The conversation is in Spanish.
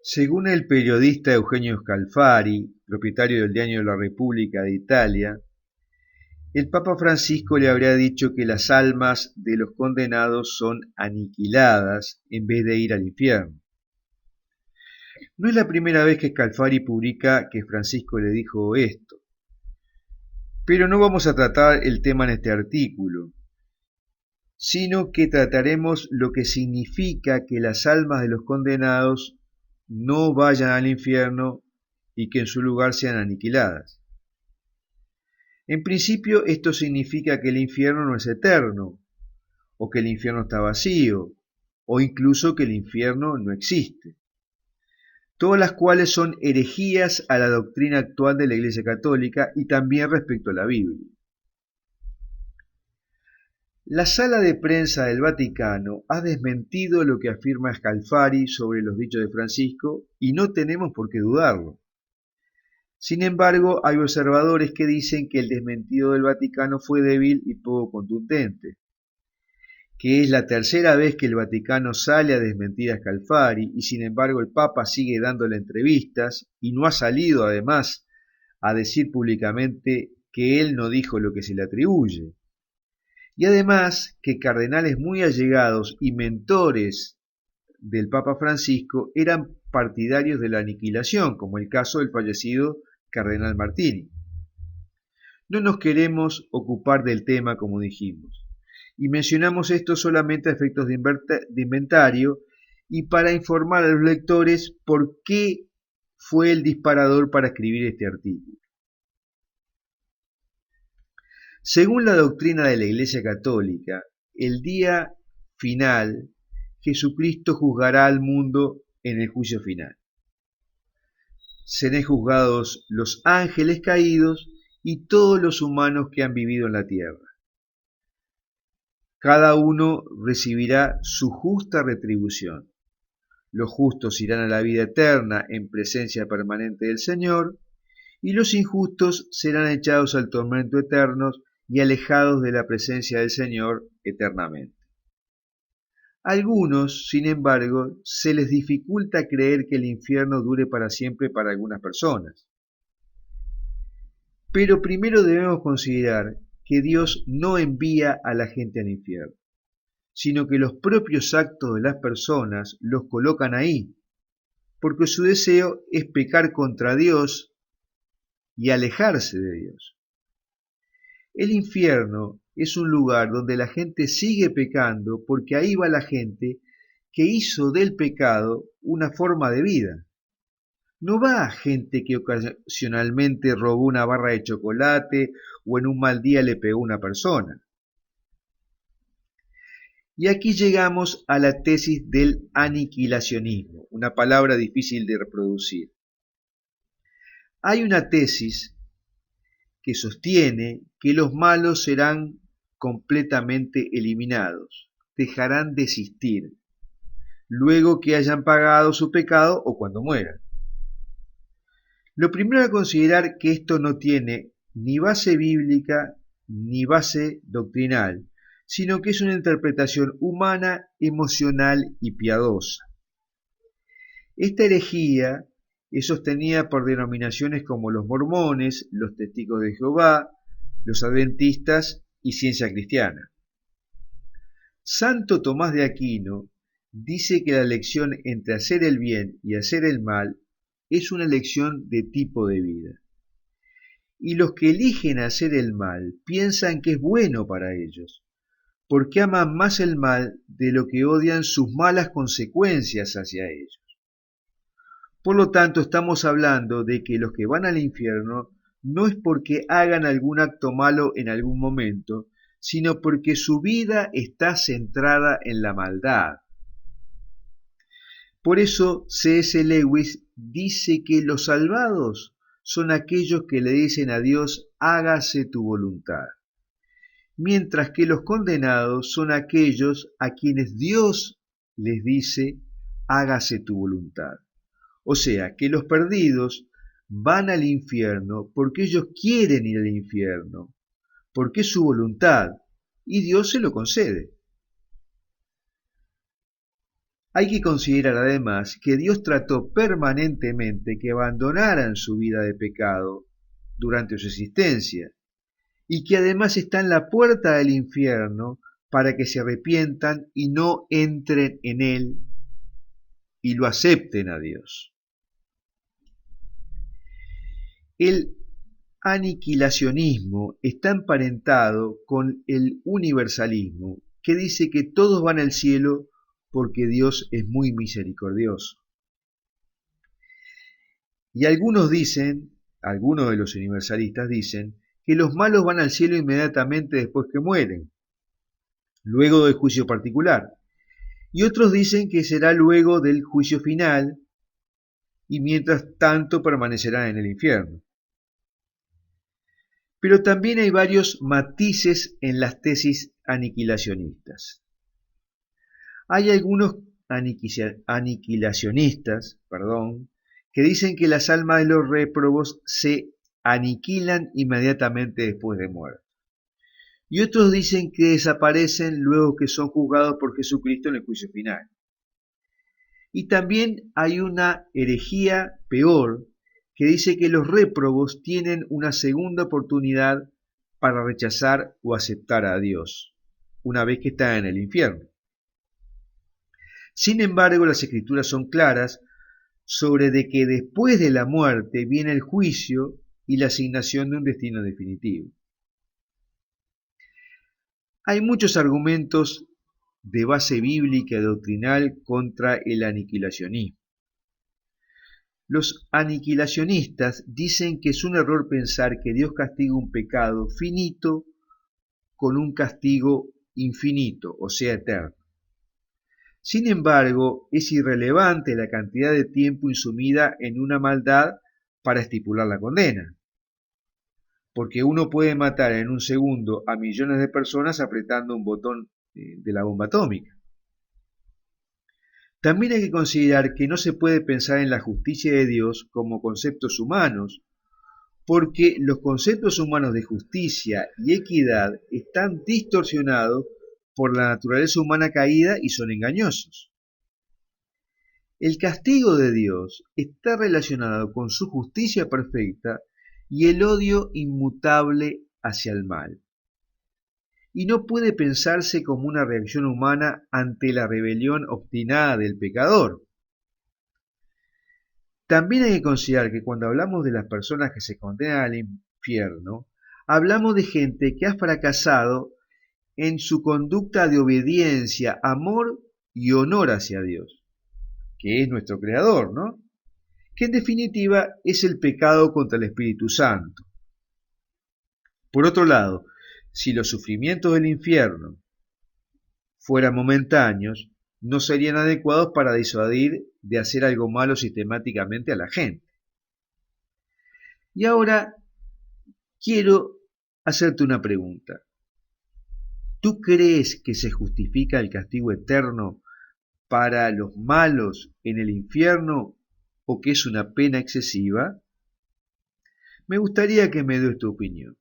Según el periodista Eugenio Scalfari, propietario del diario La República de Italia, el Papa Francisco le habría dicho que las almas de los condenados son aniquiladas en vez de ir al infierno. No es la primera vez que Scalfari publica que Francisco le dijo esto, pero no vamos a tratar el tema en este artículo, sino que trataremos lo que significa que las almas de los condenados no vayan al infierno y que en su lugar sean aniquiladas. En principio, esto significa que el infierno no es eterno, o que el infierno está vacío, o incluso que el infierno no existe, todas las cuales son herejías a la doctrina actual de la Iglesia Católica y también respecto a la Biblia. La sala de prensa del Vaticano ha desmentido lo que afirma Scalfari sobre los dichos de Francisco y no tenemos por qué dudarlo. Sin embargo, hay observadores que dicen que el desmentido del Vaticano fue débil y poco contundente, que es la tercera vez que el Vaticano sale a desmentir a Scalfari y sin embargo el Papa sigue dándole entrevistas y no ha salido además a decir públicamente que él no dijo lo que se le atribuye. Y además que cardenales muy allegados y mentores del Papa Francisco eran partidarios de la aniquilación, como el caso del fallecido cardenal Martini. No nos queremos ocupar del tema, como dijimos, y mencionamos esto solamente a efectos de inventario y para informar a los lectores por qué fue el disparador para escribir este artículo. Según la doctrina de la Iglesia Católica, el día final, Jesucristo juzgará al mundo en el juicio final. Serán juzgados los ángeles caídos y todos los humanos que han vivido en la tierra. Cada uno recibirá su justa retribución. Los justos irán a la vida eterna en presencia permanente del Señor, y los injustos serán echados al tormento eterno y alejados de la presencia del Señor eternamente. A algunos, sin embargo, se les dificulta creer que el infierno dure para siempre para algunas personas. Pero primero debemos considerar que Dios no envía a la gente al infierno, sino que los propios actos de las personas los colocan ahí, porque su deseo es pecar contra Dios y alejarse de Dios. El infierno es un lugar donde la gente sigue pecando porque ahí va la gente que hizo del pecado una forma de vida. No va gente que ocasionalmente robó una barra de chocolate o en un mal día le pegó a una persona. Y aquí llegamos a la tesis del aniquilacionismo, una palabra difícil de reproducir. Hay una tesis que sostiene que los malos serán completamente eliminados, dejarán de existir, luego que hayan pagado su pecado o cuando mueran. Lo primero a considerar que esto no tiene ni base bíblica ni base doctrinal, sino que es una interpretación humana, emocional y piadosa. Esta herejía es sostenida por denominaciones como los mormones, los testigos de Jehová, los adventistas y ciencia cristiana. Santo Tomás de Aquino dice que la elección entre hacer el bien y hacer el mal es una elección de tipo de vida. Y los que eligen hacer el mal piensan que es bueno para ellos, porque aman más el mal de lo que odian sus malas consecuencias hacia ellos. Por lo tanto, estamos hablando de que los que van al infierno no es porque hagan algún acto malo en algún momento, sino porque su vida está centrada en la maldad. Por eso C.S. Lewis dice que los salvados son aquellos que le dicen a Dios, hágase tu voluntad, mientras que los condenados son aquellos a quienes Dios les dice, hágase tu voluntad. O sea, que los perdidos van al infierno porque ellos quieren ir al infierno, porque es su voluntad, y Dios se lo concede. Hay que considerar además que Dios trató permanentemente que abandonaran su vida de pecado durante su existencia y que además está en la puerta del infierno para que se arrepientan y no entren en él y lo acepten a Dios. El aniquilacionismo está emparentado con el universalismo, que dice que todos van al cielo porque Dios es muy misericordioso. Y algunos de los universalistas dicen, que los malos van al cielo inmediatamente después que mueren, luego del juicio particular. Y otros dicen que será luego del juicio final y mientras tanto permanecerán en el infierno. Pero también hay varios matices en las tesis aniquilacionistas. Hay algunos aniquilacionistas, que dicen que las almas de los réprobos se aniquilan inmediatamente después de muerto. Y otros dicen que desaparecen luego que son juzgados por Jesucristo en el juicio final. Y también hay una herejía peor que dice que los réprobos tienen una segunda oportunidad para rechazar o aceptar a Dios, una vez que están en el infierno. Sin embargo, las escrituras son claras sobre de que después de la muerte viene el juicio y la asignación de un destino definitivo. Hay muchos argumentos de base bíblica y doctrinal contra el aniquilacionismo. Los aniquilacionistas dicen que es un error pensar que Dios castiga un pecado finito con un castigo infinito, o sea, eterno. Sin embargo, es irrelevante la cantidad de tiempo insumida en una maldad para estipular la condena, porque uno puede matar en un segundo a millones de personas apretando un botón de la bomba atómica. También hay que considerar que no se puede pensar en la justicia de Dios como conceptos humanos, porque los conceptos humanos de justicia y equidad están distorsionados por la naturaleza humana caída y son engañosos. El castigo de Dios está relacionado con su justicia perfecta y el odio inmutable hacia el mal. Y no puede pensarse como una reacción humana ante la rebelión obstinada del pecador. También hay que considerar que cuando hablamos de las personas que se condenan al infierno, hablamos de gente que ha fracasado en su conducta de obediencia, amor y honor hacia Dios, que es nuestro Creador, ¿no? Que en definitiva es el pecado contra el Espíritu Santo. Por otro lado, si los sufrimientos del infierno fueran momentáneos, no serían adecuados para disuadir de hacer algo malo sistemáticamente a la gente. Y ahora quiero hacerte una pregunta. ¿Tú crees que se justifica el castigo eterno para los malos en el infierno o que es una pena excesiva? Me gustaría que me des tu opinión.